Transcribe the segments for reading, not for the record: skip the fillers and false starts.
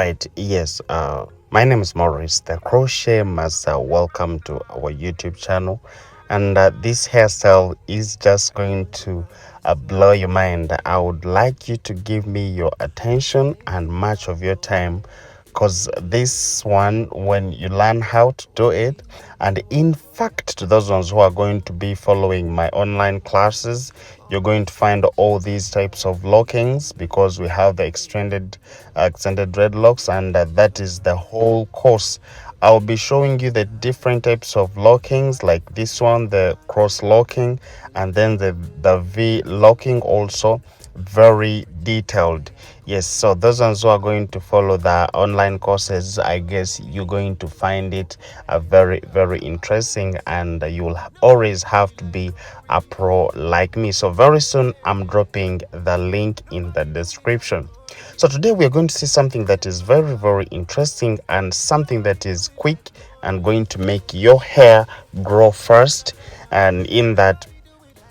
right, yes. My name is Maurice, the crochet master. Welcome to our YouTube channel. And this hairstyle is just going to blow your mind. I would like you to give me your attention and much of your time, because this one, when you learn how to do it, and in fact, to those ones who are going to be following my online classes, you're going to find all these types of lockings, because we have the extended dreadlocks, and that is the whole course. I'll be showing you the different types of lockings, like this one, the cross locking, and then the V locking also, very detailed. Yes, so those ones who are going to follow the online courses, I guess you're going to find it very interesting, and you will always have to be a pro like me. So very soon I'm dropping the link in the description. So today we are going to see something that is very interesting, and something that is quick and going to make your hair grow first. And in that,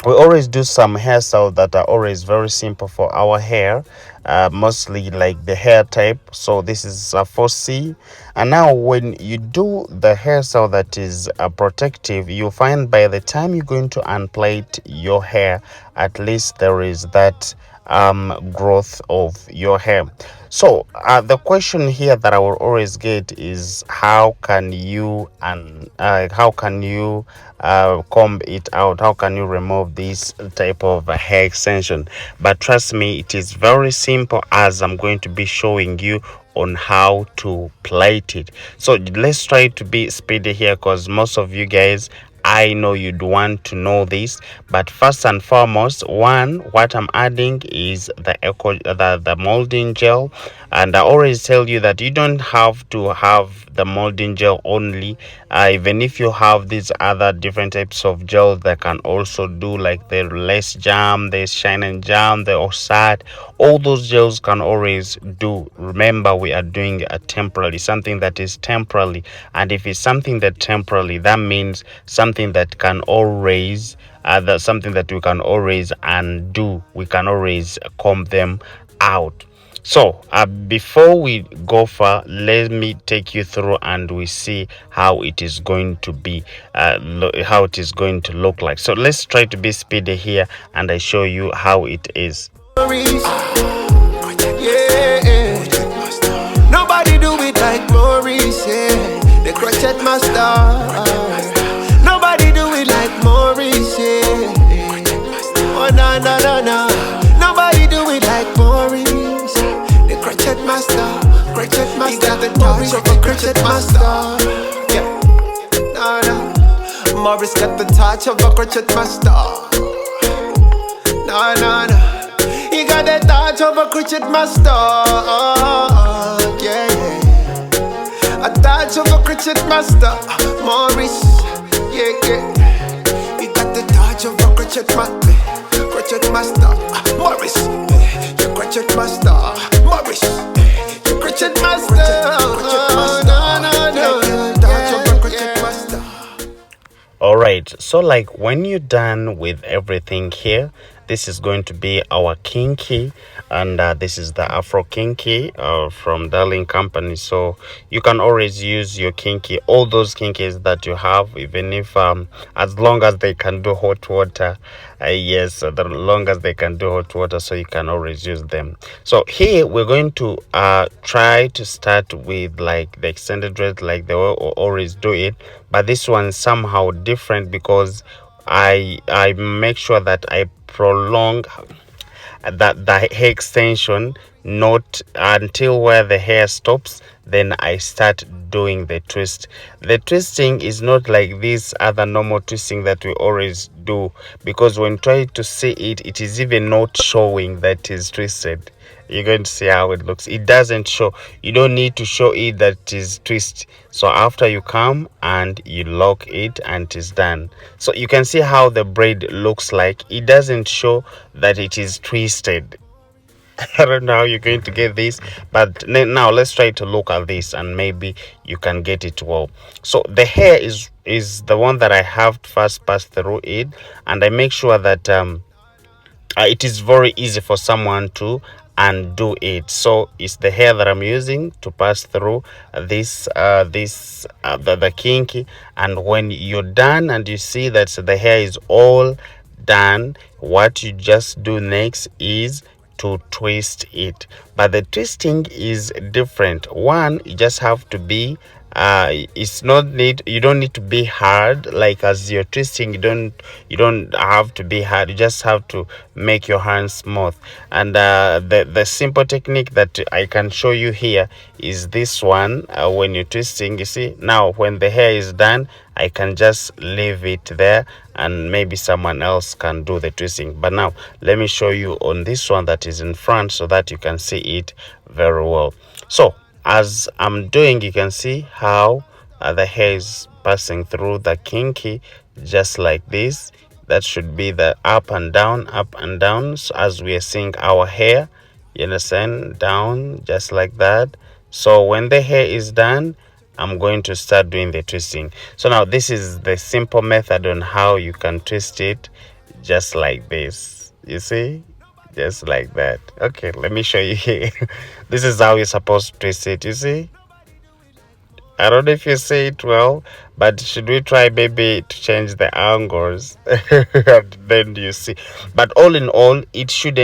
we always do some hairstyles that are always very simple for our hair, mostly like the hair type. So this is a 4C. And now when you do the hairstyle that is protective, you'll find by the time you're going to unplait your hair, at least there is that growth of your hair. So the question here that I will always get is, how can you comb it out? How can you remove this type of hair extension? But trust me, it is very simple, as I'm going to be showing you on how to plait it. So let's try to be speedy here, because most of you guys, I know you'd want to know this. But first and foremost, what I'm adding is the molding gel. And I always tell you that you don't have to have the molding gel only. Even if you have these other different types of gels that can also do, like the lace jam, the shine and jam, the osat, all those gels can always do. Remember, we are doing a temporary, something that is temporary. And if it's something that temporary, that means something that can always that's something that we can always undo. We can always comb them out. So before we go far, let me take you through and we see how it is going to be, how it is going to look like. So let's try to be speedy here, and I show you how it is. Nobody do it like Maurice, yeah. The crochet master. Nobody do it like Maurice, yeah. Oh no. Nobody do it like Maurice. The crochet master. He got the touch of a crochet master. Yeah. No. Maurice got the touch of a crochet master. No. He got the touch of a crochet master. Yeah. A touch of a crochet master. Maurice. Yeah. He got the touch of a crochet master. Crochet master. Maurice. Your crochet master. Maurice. Your crochet master. All right, so like when you're done with everything here, this is going to be our kinky, and this is the Afro kinky from Darling Company. So you can always use your kinky, all those kinkies that you have, even if as long as they can do hot water. Yes, the long as they can do hot water, so you can always use them. So here we're going to try to start with like the extended dread, like they always do it, but this one is somehow different, because I make sure that I prolong that the hair extension, not until where the hair stops, then I start doing the twist. The twisting is not like this other normal twisting that we always do, because when trying to see it, it is even not showing that is twisted. You're going to see how it looks. It doesn't show. You don't need to show it that it is twist. So after you come and you lock it, and it is done. So you can see how the braid looks like. It doesn't show that it is twisted. I don't know how you're going to get this, but now let's try to look at this, and maybe you can get it well. So the hair is the one that I have to first pass through it, and I make sure that it is very easy for someone to and do it. So it's the hair that I'm using to pass through the kinky. And when you're done and you see that the hair is all done, what you just do next is to twist it. But the twisting is different. One, you just have to be it's not need you don't need to be hard. Like as you're twisting, you don't have to be hard. You just have to make your hands smooth. And the simple technique that I can show you here is this one. When you're twisting, you see, now when the hair is done, I can just leave it there and maybe someone else can do the twisting. But now let me show you on this one that is in front so that you can see it very well. So as I'm doing, you can see how the hair is passing through the kinky, just like this. That should be the up and down. So as we are seeing our hair, you understand, down just like that. So when the hair is done, I'm going to start doing the twisting. So now this is the simple method on how you can twist it, just like this. You see, just like that. Okay, let me show you here. This is how you're supposed to twist it. You see, I don't know if you see it well, but should we try maybe to change the angles? And then you see. But all in all, it should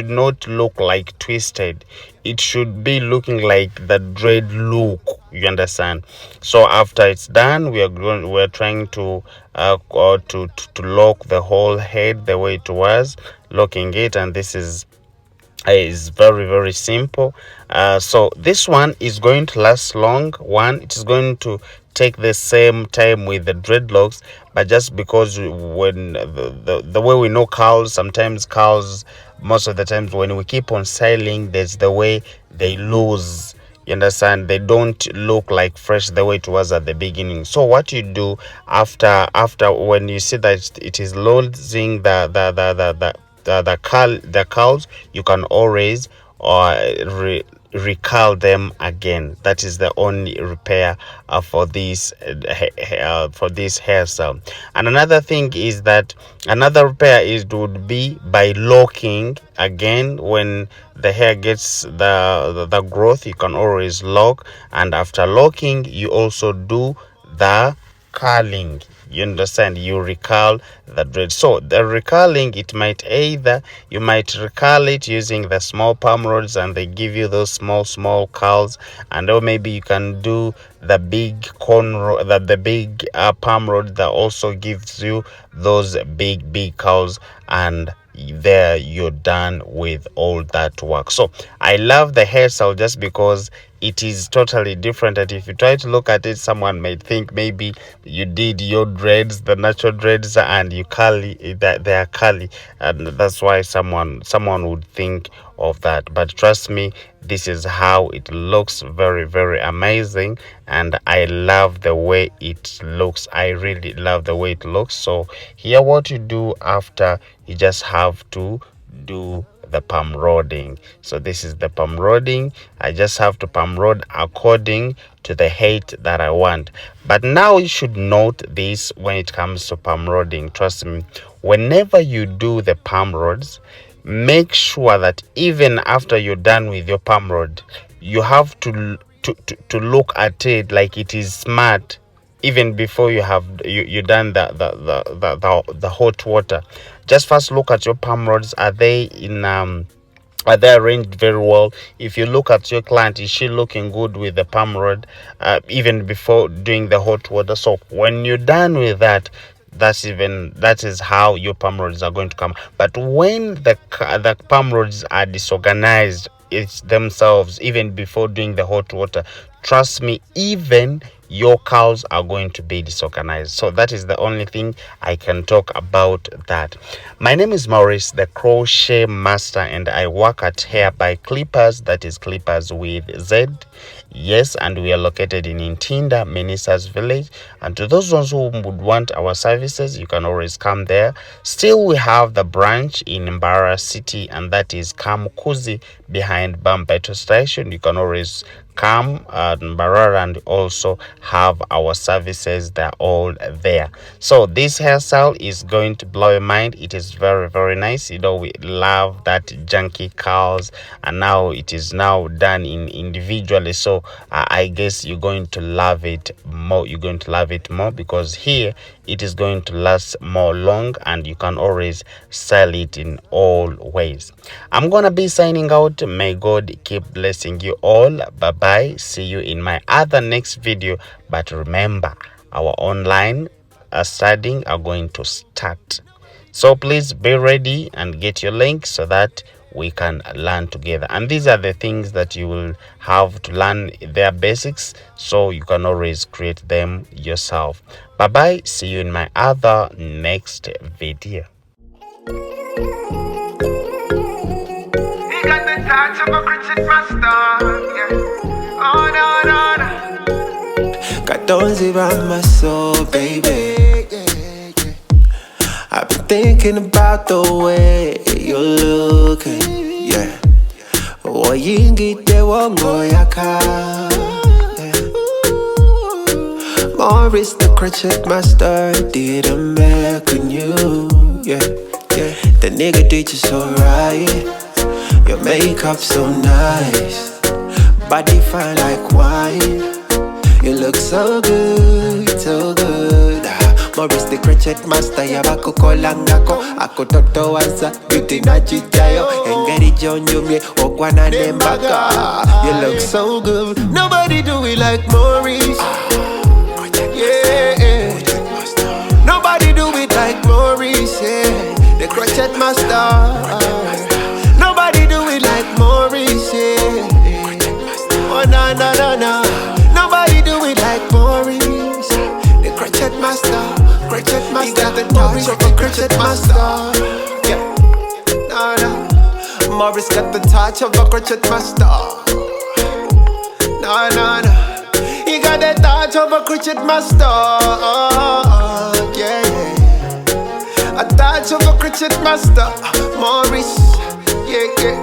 not look like twisted. It should be looking like the dread look. You understand? So after it's done, we're trying to to lock the whole head the way it was, locking it, and this is very very simple. So this one is going to last long. One, it is going to take the same time with the dreadlocks, but just because when the way we know curls, sometimes curls, most of the times when we keep on styling, there's the way they lose. You understand? They don't look like fresh the way it was at the beginning. So what you do after when you see that it is losing the curls, you can always recurl them again. That is the only repair for this hairstyle. And another thing is that another repair would be by locking again. When the hair gets the growth, you can always lock, and after locking you also do the curling. You understand? You recurl the dread. So the recurling, it might either you might recurl it using the small palm rods and they give you those small curls, and or maybe you can do the big the big palm rod that also gives you those big curls, and there you're done with all that work. So I love the hairstyle just because it is totally different. And if you try to look at it, someone might think maybe you did your dreads, the natural dreads, and you curly that they are curly, and that's why someone would think of that. But trust me, this is how it looks. Very very amazing, and I love the way it looks. I really love the way it looks. So here what you do after, you just have to do the palm rodding. So this is the palm rodding. I just have to palm rod according to the height that I want. But now you should note this when it comes to palm rodding. Trust me, whenever you do the palm rods, make sure that even after you're done with your palm rod, you have to look at it like it is smart. Even before you done the hot water, just first look at your palm rods. Are they in are they arranged very well? If you look at your client, is she looking good with the palm rod even before doing the hot water? So when you're done with that, that is how your palm rods are going to come. But when the palm rods are disorganized it's themselves, even before doing the hot water, trust me, even your curls are going to be disorganized. So that is the only thing I can talk about that. My name is Maurice, the crochet master, and I work at Hair by Clippers, that is Clippers with Z. Yes, and we are located in Intinda, Ministers Village. And to those ones who would want our services, you can always come there. Still, we have the branch in Mbara City, and that is Kamukuzi behind Bam Petrol Station. You can always come Mbarara and also have our services. They're all there. So this hairstyle is going to blow your mind. It is very, very nice. You know, we love that junky curls, and now it is now done in individually. So I guess you're going to love it more. You're going to love it more because here it is going to last more long, and you can always sell it in all ways. I'm gonna be signing out. May God keep blessing you all. Bye bye. See you in my other next video. But remember, our online studying are going to start, so please be ready and get your link so that we can learn together. And these are the things that you will have to learn, their basics, so you can always create them yourself. Bye bye. See you in my other next video. Cartons around my soul, baby. I've been thinking about the way you're looking, yeah. Oyingi te wongo yaka, yeah. Morris the crochet master did a make on you, yeah, yeah. The nigga did you so right. Your makeup so nice, body fine like wine. You look so good, so good. Morris the crochet master, yabako kolangako. Ako toto waza, beauty na chichayo. Engeri jonyo mye, okwana nembaga. You look so good, nobody do it like Morris. Yeah, nobody do it like Morris, yeah. The crochet master. Nobody do it like Morris, yeah. Oh, no, no, no, no. Nobody do it like Morris. The crochet master, crochet master. He got the touch of a crochet master. Yeah, no, no. Morris got the touch of a crochet master. No, no, no. He got the touch of a crochet master. Yeah, yeah. A touch of a crochet master, Morris. Yeah, yeah.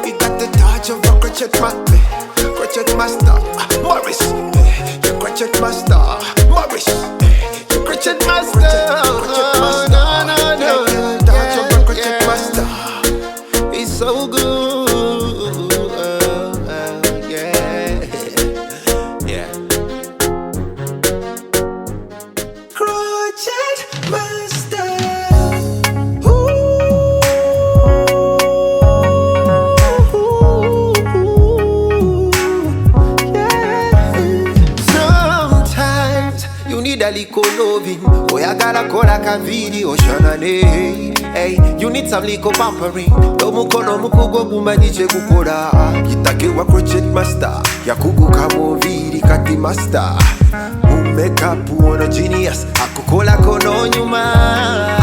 He got the touch of a crochet master. Crochet master, Morris. You crochet master, Morris. You crochet master, crochet master. No, no, no. Touch of a crochet master. He's so good. Yeah, yeah. Crochet master. Liko loving, oyagala kola ka video shanane. Hey, you need some liko pampering. Domukono mukugo bumanyiche kukola. Yitakiwa crochet master, yakugu kamo viri kati master. Makeup uono genius, akukola kono nyuma.